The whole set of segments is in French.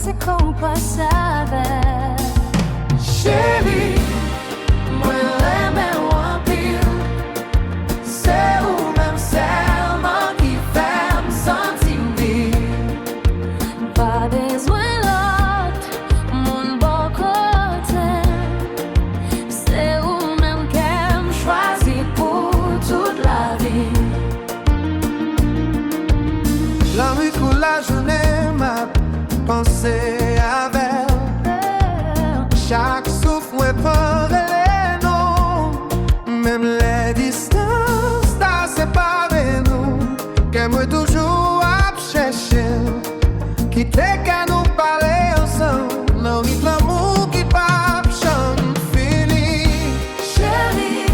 c'est qu'on passe avec. Chérie, moi l'aime en pile. C'est ou même seulement qui fait me sentir bien. Pas besoin l'autre, mon bon côté. C'est ou même qu'elle me choisit pour toute la vie. La nuit ou la journée, ma pensée avec. Chaque souffle, ouais, pour les noms. Même les distances, t'as séparé nous. Qu'aime toujours à chercher. Qui t'est qu'à nous parler ensemble. Non, oui, l'amour qui pas chante fini. Chérie,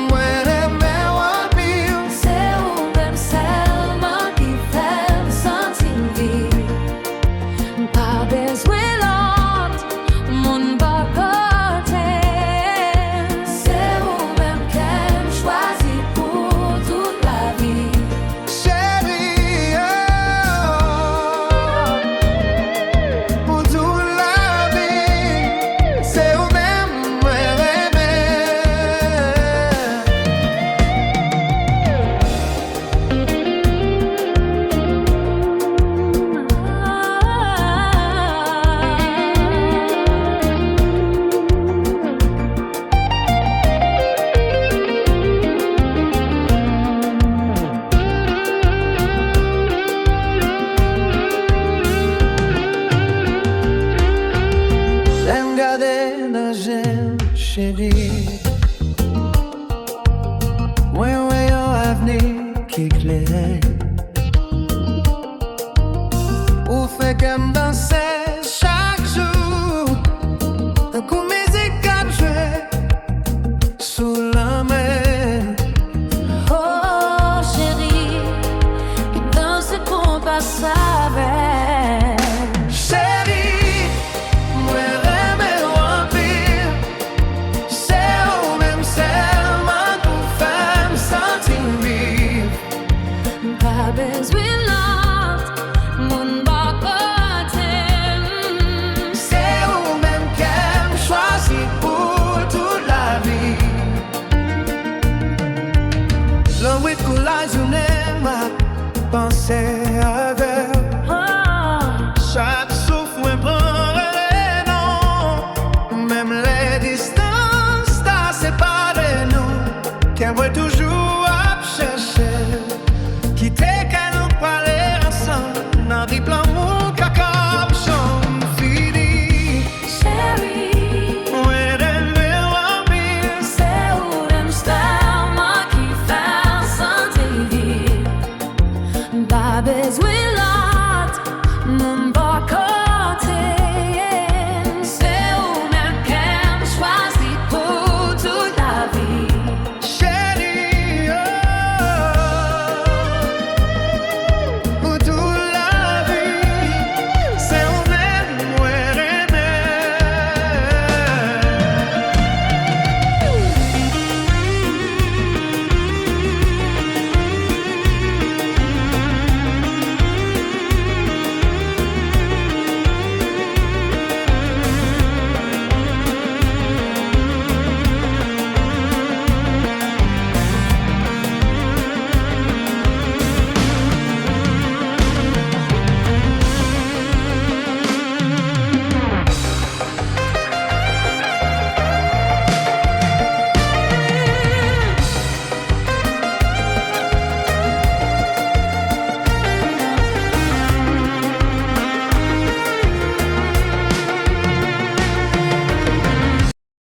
Moi, l'aimé en pile. c'est ou même seulement qui fait me sentir vie. Pas besoin l'autre, mon bon côté. C'est ou même qu'elle choisit pour toute la vie. Chérie, pour toute la vie, c'est au même moi j'aime garder la gêne, chérie. Moi, voyons avenir qui clair. Ou fait qu'elle danser chaque jour. Un coup musique à jouer sous la mer. Oh chérie, dans ce qu'on passe avec.